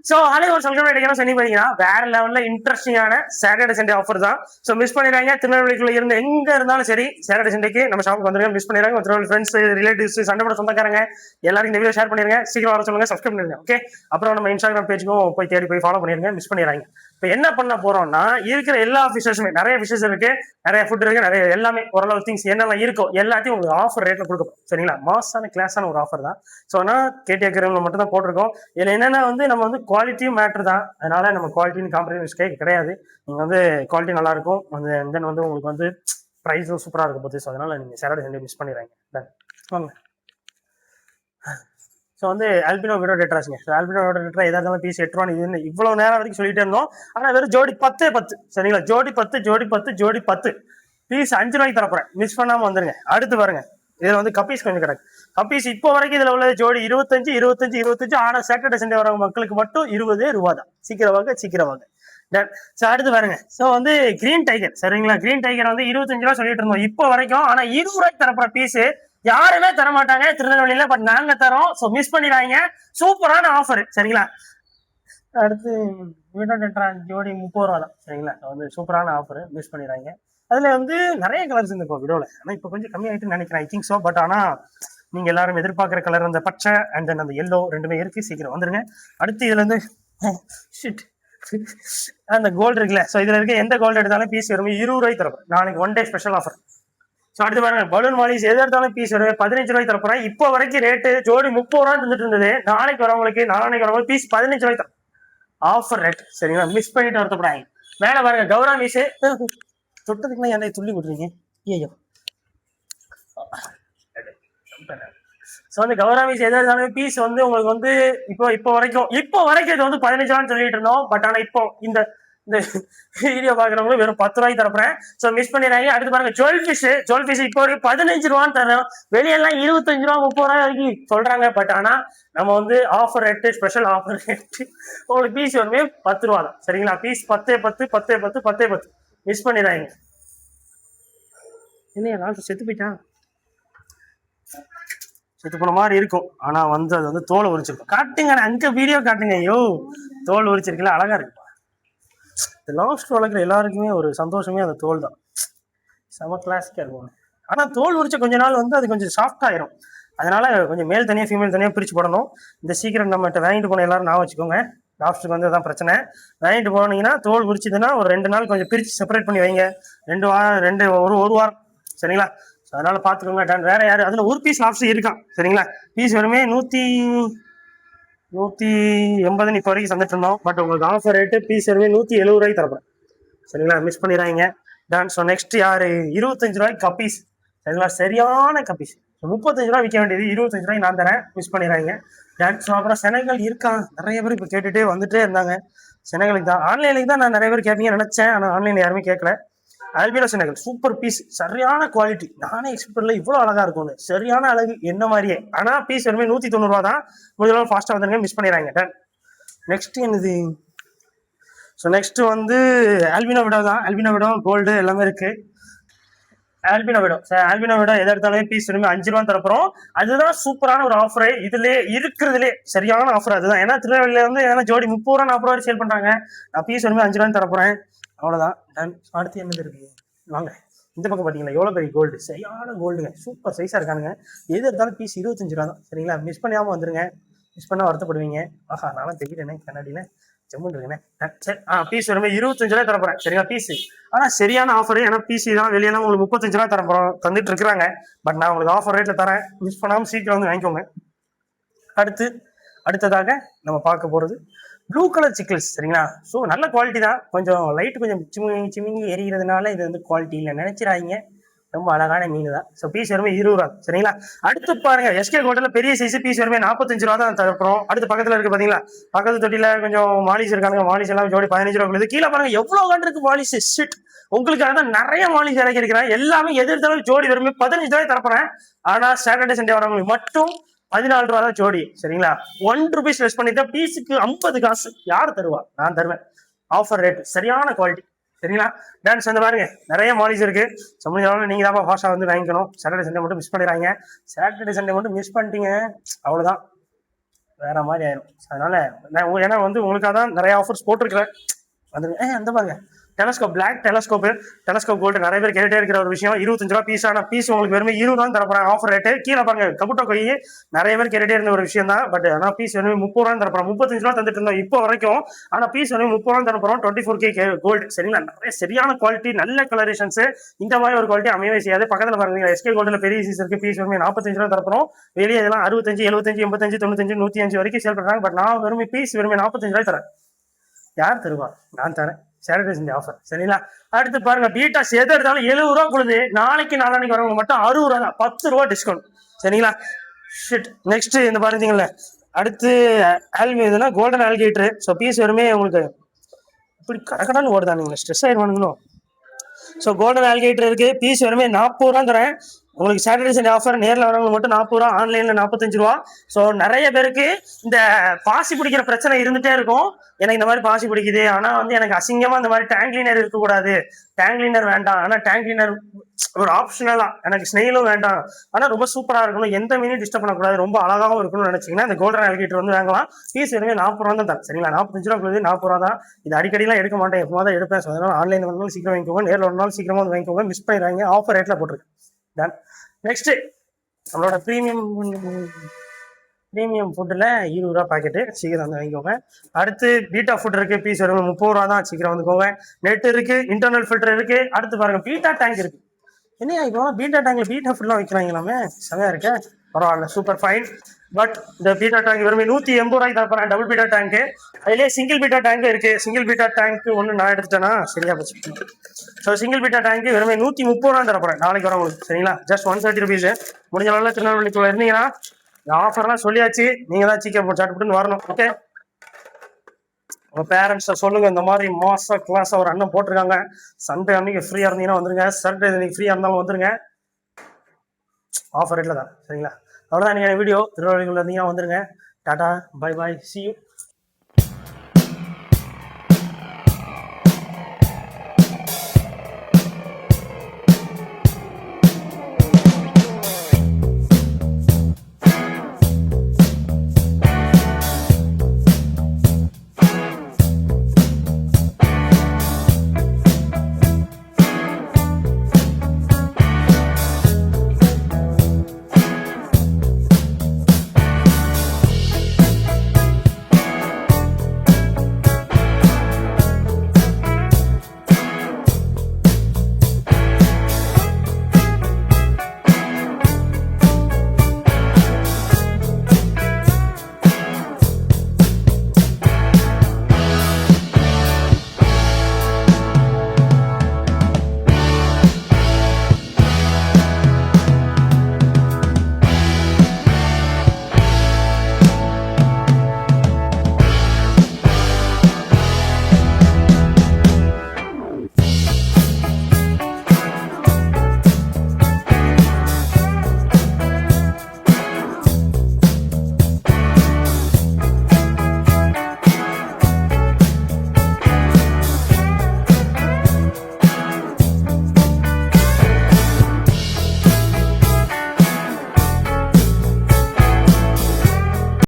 So அதே ஒரு சல்கை அடிக்கணும் சொல்லி பண்ணீங்கன்னா வேற லெவல்ல இன்ட்ரெஸ்டிங்கான சாட்டர்டே சண்டே ஆஃபர் தான். ஸோ மிஸ் பண்ணிடுறாங்க. திருநெல்வேலிக்குள்ள இருந்து எங்க இருந்தாலும் சரி சாட்டர்டே சண்டேக்கு நம்ம ஷாப்புக்கு வந்துருங்க. மிஸ் பண்ணிடுறாங்க. திருநெல்வேலி ஃப்ரெண்ட்ஸ், ரிலேட்டிவ்ஸ், சண்டை போட சொந்தக்காரங்க எல்லாரும் இந்த வீடியோ ஷேர் பண்ணிருங்க. சீக்கிரம் வர சொல்லுங்க, சப்ஸ்கிரைப் பண்ணிருங்க. ஓகே, அப்புறம் நம்ம இன்ஸ்டாகிராம் பேஜுக்கும் போய் தேடி போய் ஃபாலோ பண்ணிருங்க. மிஸ் பண்ணிடுறாங்க. இப்போ என்ன பண்ண போறோம்னா இருக்கிற எல்லா ஃபிஷஸுமே நிறைய ஃபிஷஸ் இருக்கு, நிறைய ஃபுட் இருக்கு, நிறைய எல்லாமே ஓரளவு திங்ஸ் என்னெல்லாம் இருக்கோ எல்லாத்தையும் உங்களுக்கு ஆஃபர் ரேட்ல கொடுக்கும். சரிங்களா, மாசான கிளாஸான ஒரு ஆஃபர் தான். ஸோ ஆனால் கேடிஆர் கிரீம்ல மட்டும் தான் போட்டிருக்கோம். இதில் என்னன்னா நம்ம குவாலிட்டியும் மேட்ரு தான். அதனால நம்ம குவாலிட்டின்னு காம்ப்ரமைஸ் கிடையாது. நீங்க குவாலிட்டி நல்லா இருக்கும். தென் உங்களுக்கு ப்ரைஸும் சூப்பராக இருக்கும் போது. ஸோ அதனால நீங்க சாட்டர்டே சண்டே மிஸ் பண்ணிடுறாங்க. டன் வாங்க. ஸோ ஆல்பினோ விடோ டெட்ராஸ்ங்க. ஸோ ஆல்பினோ விடோ டெட்ரா எதாக இருந்தாலும் பீஸ் 8 ரூபா. இது இவ்வளவு நேரம் வரைக்கும் சொல்லிட்டே இருந்தோம். ஆனால் வெறும் ஜோடி 10. சரிங்களா, ஜோடி 10 பீஸ் 5 ரூபாய்க்கு தரப்போறேன். மிஸ் பண்ணாம வந்துருங்க. அடுத்து பாருங்க, இதுல கப்பீஸ் கொஞ்சம் கிடக்கு. கப்பீஸ் இப்போ வரைக்கும் இதுல உள்ள ஜோடி 25. ஆனா சாட்டர்டே சண்டே வரவங்க மக்களுக்கு மட்டும் 20 ரூபா தான். சீக்கிரம் வாங்க. அடுத்து பாருங்க. So green tiger. சரிங்களா, கிரீன் டைகர் 25 ரூபா சொல்லிட்டு இருந்தோம் இப்போ வரைக்கும். ஆனா 20 ரூபாய்க்கு தரப்போற பீஸ் யாருமே தர மாட்டாங்க திருநெல்வேலியில. பட் நாங்க தரோம். ஸோ மிஸ் பண்ணிடாங்க. சூப்பரான ஆஃபர். சரிங்களா, அடுத்து விடோ டெட்ரா ஜோடி 30 ரூபா தான். சரிங்களா, சூப்பரான ஆஃபர். மிஸ் பண்ணிடுறாங்க. அதுல நிறைய கலர்ஸ் இருக்கு விடோல. ஆனா இப்போ கொஞ்சம் கம்மியாயிட்டு நினைக்கிறேன். I think so. பட் ஆனா நீங்க எல்லாரும் எதிர்பார்க்குற கலர் அந்த பச்சை அண்ட் தென் அந்த எல்லோ ரெண்டுமே இருக்கு. சீக்கிரம் வந்துருங்க. அடுத்து இதுல அந்த கோல்டு இருக்குல்ல. ஸோ இதுல இருக்க எந்த கோல்டு எடுத்தாலும் பீஸ் வரும் 20 ரூபாய்க்கு தரப்போம். நாளைக்கு 1 டே ஸ்பெஷல் ஆஃபர். ஸோ அடுத்து பாருங்க, பலூன் மாலிஸ் எது எடுத்தாலும் பீஸ் வரும் 15 ரூபாய்க்கு தரப்போறேன். இப்போ வரைக்கும் ரேட்டு ஜோடி 30 ரூபா தந்துட்டு இருந்தது. நாளைக்கு வரவங்களுக்கு நாளைக்கு வரவங்களுக்கு பீஸ் 15 ரூபாய்க்கு தரும். Offer rate. சரிங்களா, மிஸ் பண்ணிட்டு வருத்தப்படாங்க. மேல பாருங்க, கௌரா மீஸ் தொட்டதுக்குலாம் என்னை துள்ளி விட்டுறீங்க. ஐயோ, ஸோ கௌராமிஸ் எது இருந்தாலும் பீஸ் உங்களுக்கு இப்போ வரைக்கும் இது 15 ரூபான்னு சொல்லிட்டு இருந்தோம். பட் ஆனா இப்போ இந்த வீடியோ பாக்குறவங்களும் வெறும் 10 ரூபாய்க்கு தரப்பேன். ஸோ மிஸ் பண்ணிடுறாங்க. அடுத்து பாருங்க, ஜுவல் ஃபிஷ் இப்போ வரைக்கும் 15 ரூபான்னு தரோம். வெளியெல்லாம் 25 ரூபா 30 ரூபாய் வரைக்கும் சொல்றாங்க. பட் ஆனா நம்ம offer rate, special offer rate உங்களுக்கு பீஸ் வருமே 10 ரூபா தான். சரிங்களா, பீஸ் 10. மிஸ் பண்ணிடுறாங்க. என்ன செத்து போயிட்டான், செத்து போன மாதிரி இருக்கும். ஆனா அது தோல் உரிச்சிருக்கும். காட்டுங்க, அங்க வீடியோ காட்டுங்க. ஐயோ, தோல் உரிச்சிருக்கல, அழகா இருக்குப்பா. இந்த லாஸ்ட் வளர்க்குற எல்லாருக்குமே ஒரு சந்தோஷமே அந்த தோல் தான். செம கிளாசிக்கா இருக்கும். ஆனா தோல் உரிச்ச கொஞ்ச நாள் அது கொஞ்சம் சாஃப்ட் ஆயிரும். அதனால கொஞ்சம் மேல் தனியா ஃபீமேல் தனியா பிரிச்சு போடணும். இந்த சீக்கிரம் நம்மகிட்ட வாங்கிட்டு போன எல்லாரும் நான் வச்சுக்கோங்க. லாஸ்ட்டுக்கு அதான் பிரச்சனை. வாங்கிட்டு போனீங்கன்னா தோல் உரிச்சுதுன்னா ஒரு 2 நாள் கொஞ்சம் பிரிச்சு செப்பரேட் பண்ணி வைங்க. 2 வாரம் ஒரு வாரம். சரிங்களா, அதனால பாத்துக்கோங்க. வேற யாரு அதுல ஒரு பீஸ் லாப்ஸ்டர் இருக்கான். சரிங்களா, பீஸ் வருமே 180 இப்போ வரைக்கும் தந்துட்டு இருந்தோம். பட் உங்களுக்கு ஆஃபர் ரேட்டு பீஸ் வருமே 170 ரூபாய்க்கு தரப்பேன். சரிங்களா, மிஸ் பண்ணிடுறாங்க. ஸோ நெக்ஸ்ட் யாரு, 25 ரூபாய்க்கு கப்பீஸ். சரிங்களா, சரியான கப்பீஸ். 35 ரூபா விற்க வேண்டியது 25 ரூபாய்க்கு நான் தரேன். மிஸ் பண்ணிடுறாங்க. ஸோ அப்புறம் செனகல் இருக்கான். நிறைய பேர் இப்போ கேட்டுட்டே வந்துட்டே இருந்தாங்க. செனகலுக்கு தான், ஆன்லைனுக்கு தான் நான் நிறைய பேர் கேட்பீங்கன்னு நினைச்சேன். ஆனால் ஆன்லைன்ல யாருமே கேட்கல. ஆல்பினோ செனகல் சூப்பர் பீஸ், சரியான குவாலிட்டி. நானே எக்ஸ்பெக்ட் பண்ணல இவ்வளவு அழகா இருக்கும்னு. சரியான அழகு, என்ன மாதிரியே. ஆனா பீஸ் வருமே 190 ரூபா தான். முடிஞ்ச ஃபாஸ்டா வந்துருங்க, மிஸ் பண்ணிடுறாங்க. நெக்ஸ்ட் என்னது, ஸோ நெக்ஸ்ட் ஆல்பினோ விடோ தான். ஆல்பினோ விடோ கோல்டு எல்லாமே இருக்கு. ஆல்பினோ விடோ எதை எடுத்தாலுமே பீஸ் வருமே 5 ரூபா தரப்போம். அதுதான் சூப்பரான ஒரு ஆஃபர். இதுல இருக்கிறதுலே சரியான ஆஃபர் அதுதான். ஏன்னா திருநெல்வேலியில ஏன்னா ஜோடி 30 ரூபா 40 ரூபாய் சேல் பண்றாங்க. நான் பீஸ் வருமே 5 ரூபான்னு தரப்போறேன். அவ்வளவுதான். அடுத்து என்னது இருக்கு, வாங்க இந்த பக்கம் பாத்தீங்களா எவ்வளவு பெரிய கோல்டு, சரியான கோல்டுங்க. சூப்பர் சைஸா இருக்கானுங்க. எது எடுத்தாலும் பீஸ் 25 ரூபா தான். சரிங்களா, மிஸ் பண்ணாம வந்துருங்க. மிஸ் பண்ணா வருத்தப்படுவீங்க. ஆஹா, நானும் தெரியுறேனே கண்ணாடியில ஜம்முன்னு இருக்கேன். சரி, பீஸ் வருமே 25 ரூபாய் தரப்போறேன். சரிங்களா, பீஸ் ஆனா சரியான ஆஃபர். ஏன்னா பீஸ் தான் வெளியெல்லாம் உங்களுக்கு 35 ரூபாய் தரப்போறோம் தந்துட்டு இருக்கிறாங்க. பட் நான் உங்களுக்கு ஆஃபர் ரேட்ல தரேன். மிஸ் பண்ணாம சீக்கிரம் வாங்கிக்கோங்க. அடுத்ததாக நம்ம பார்க்க போறது ப்ளூ கலர் சிக்கிள்ஸ். சரிங்களா, ஸோ நல்ல குவாலிட்டி தான். கொஞ்சம் லைட் கொஞ்சம் சிமிங்கி எரிகிறதுனால இது குவாலிட்டி இல்லை நினைச்சிடாங்க. ரொம்ப அழகான மீன் தான். ஸோ பீஸ் வருமே 20 ரூபா. சரிங்களா, அடுத்து பாருங்க, எஸ்கே ஹோட்டல்ல பெரிய சைஸ் பீஸ் வருமே 45 ரூபா தான் தரப்போம். அடுத்து பக்கத்துல இருக்கு பாத்தீங்களா, பக்கத்து தொட்டில கொஞ்சம் மாலிஸ் இருக்காங்க. மாலிஸ் எல்லாம் ஜோடி 15 ரூபா. கீழே பாருங்க எவ்வளவு கண்டு இருக்கு மாலிஸ். ஷிட், உங்களுக்காக தான் நிறைய மாலிஸ் இறக்கி இருக்கிறேன். எல்லாமே எதிர்த்தாலும் ஜோடி வருமே 15 ரூபாய் தரப்போறேன். ஆனா சாட்டர்டே சண்டே வரவங்களுக்கு மட்டும் 14 ரூபா தான் ஜோடி. சரிங்களா, 1 ரூபீஸ் லெஸ் பண்ணிட்டா பீஸுக்கு 50 காசு. யார் தருவா? நான் தருவேன். ஆஃபர் ரேட், சரியான குவாலிட்டி. சரிங்களா, டான்ஸ் பாருங்க நிறைய மாலிஸ் இருக்கு. சம்பளம் நீங்க தான் ஃபாஸ்டா வாங்கிக்கணும். சாட்டர்டே சண்டே மட்டும் மிஸ் பண்ணிடுறாங்க. சாட்டர்டே சண்டே மட்டும் மிஸ் பண்ணிட்டீங்க, அவ்வளவுதான். வேற மாதிரி ஆயிரும். அதனால ஏன்னா வந்து உங்களுக்காக தான் நிறைய ஆஃபர்ஸ் போட்டிருக்கிறேன். வந்து அந்த பாருங்க டெலஸ்கோப், பிளாக் டெலஸ்கோப் கோல்டு நிறைய பேர் கேட்டே இருக்கிற ஒரு விஷயம். 25 ரூபா பீஸ். ஆனா பீஸ் உங்களுக்கு வெறும் 20 ரூபா தரப்போறாங்க ஆஃபர் ரேட்டு. கீழே பாருங்க கபுட்டோ கொய் நிறைய பேர் கேட்டே இருந்த ஒரு விஷயம் தான். பட் ஆனா பீஸ் வெறும் 30 ரூபா தரப்போறோம். 35 ரூபா தந்துட்டு இருந்தோம் இப்போ வரைக்கும். ஆனா பீஸ் வெறும் 30 ரூபா தரப்போறோம். 24K gold. சரிங்களா, நிறைய சரியான குவாலிட்டி, நல்ல கலரேஷன்ஸ். இந்த மாதிரி ஒரு குவாலிட்டி அமையவே செய்யாது. பக்கத்துல பாருங்க SK கோல்டுல பெரிய சீஸ் இருக்கு. பீஸ் வெறும் 45 ரூபா தரப்போறோம். வெளியே இதெல்லாம் 65, 75, 85, 95, 105 வரைக்கும் சேல் பண்றாங்க. பட் நான் வெறும் பீஸ் வெறும் 45 ரூபாய் தரேன். யார் தருவா? நான் தரேன். Saturday Sunday offer. சரிங்களா, அடுத்து பாருங்க பீட்டாஸ் எது எடுத்தாலும் 70 ரூபா கொடுது. நாளைக்கு நாளானைக்கு வரவங்க மட்டும் 60 ரூபா தான், 10 ரூபா டிஸ்கவுண்ட். சரிங்களா, ஷிட். நெக்ஸ்ட் இந்த பாருங்கள, அடுத்து ஆல்மிதுனா கோல்டன் ஆல்கேட்டர். ஸோ பீஸ் வருமே உங்களுக்கு இப்படி கடக்கடான்னு ஓடுதானுங்களா, ஸ்ட்ரெஸ் ஆயிடுவானுங்களோ. ஸோ கோல்டன் ஆல்கேட்டர் இருக்கு. பீஸ் வருமே 40 ரூபா தரேன் உங்களுக்கு. Saturday Sunday offer. நேரில் வரவங்க மட்டும் 40 ரூபா, ஆன்லைன்ல 45 ரூபா. ஸோ நிறைய பேருக்கு இந்த பாசி பிடிக்கிற பிரச்சனை இருந்துட்டே இருக்கும். எனக்கு இந்த மாதிரி பாசி பிடிக்குது, ஆனா வந்து எனக்கு அசிங்கமா இந்த மாதிரி டேங்க் கிளீனர் இருக்கக்கூடாது, டேங்க் கிளீனர் வேண்டாம், ஆனா டேங்க் கிளீனர் ஒரு ஆப்ஷனலா, எனக்கு ஸ்னெயிலும் வேண்டாம், ஆனா ரொம்ப சூப்பரா இருக்கணும், எந்த மீனையும் டிஸ்டர்ப் பண்ணக்கூடாது, ரொம்ப அழகாவும் இருக்கணும்னு நினைச்சீங்கன்னா இந்த கோல்டன் ஆல்கேட்டர் வந்து வாங்கலாம். பீஸ் எதுவுமே 40 ரூபா தான். சரிங்களா, 45 ரூபா 40 ரூபா தான். இது அடிக்கடிலாம் எடுக்க மாட்டேன், எப்போ தான் எடுப்பேன். ஸோ அதனால ஆன்லைன் வந்தாலும் சீக்கிரம் வாங்கிக்கோங்க, நேரில் ஒரு நாள் சீக்கிரமா வந்து வாங்கிக்கோங்க. மிஸ் பண்ணிடுறாங்க, ஆஃபர் ரேட்ல போட்டிருக்கு. டன். நெக்ஸ்ட் நம்மளோட ப்ரீமியம் ஃபுட்டில் 20 ரூபா பாக்கெட்டு, சீக்கிரம் வந்து வாங்கிக்கோங்க. அடுத்து பீட்டா ஃபுட் இருக்கு. பீஸ் வரும் 30 ரூபா தான், சீக்கிரம் வந்துக்கோங்க. நெட் இருக்கு, இன்டர்னல் ஃபில்டர் இருக்கு. அடுத்து பாருங்க பீட்டா டேங்க் இருக்கு. என்னையா இப்போ பீட்டா டேங்க்ல பீட்டா ஃபுட்லாம் வைக்கிறாங்களாமே, செமையா இருக்க. பரவாயில்ல, சூப்பர் ஃபைன். பட் இந்த பீட்டா டேங்க் வெறும் 180 ரூபாய்க்கு தரப்போறேன். Double betta tank. அதுலேயே சிங்கிள் பீட்டா டேங்க் இருக்கு. சிங்கிள் பீட்டா டேங்க் ஒன்று நான் எடுத்துட்டேன்னா சரியா போச்சு. ஸோ சிங்கிள் பீட்டா டேங்க் வெறும் 130 ரூபா தரப்போறேன் நாளைக்கு வரவங்களுக்கு. சரிங்களா, ஜஸ்ட் 130 ருபீஸ். முடிஞ்ச அளவில் திருநெல்வேலிக்குள்ள இருந்தீங்கன்னா ஆஃபர்லாம் சொல்லியாச்சு, நீங்க தான் சீக்கிரம் சாப்பிட்டுன்னு வரணும். ஓகே, உங்க பேரண்ட்ஸை சொல்லுங்க இந்த மாதிரி மாச கிளாஸ் ஒரு அண்ணன் போட்டிருக்காங்க. சண்டே அன்னைக்கு ஃப்ரீயா இருந்தீங்கன்னா வந்துருங்க. சாட்டர்டே அன்னைக்கு ஃப்ரீயா இருந்தாலும் வந்துருங்க, ஆஃபர் ரேட்ல தான். சரிங்களா, அவ்வளோதான். நீங்கள் வீடியோ திருநெல்வேலிக்குள்ள இருந்தீங்கன்னா வந்துருங்க. Tata, bye bye, C you.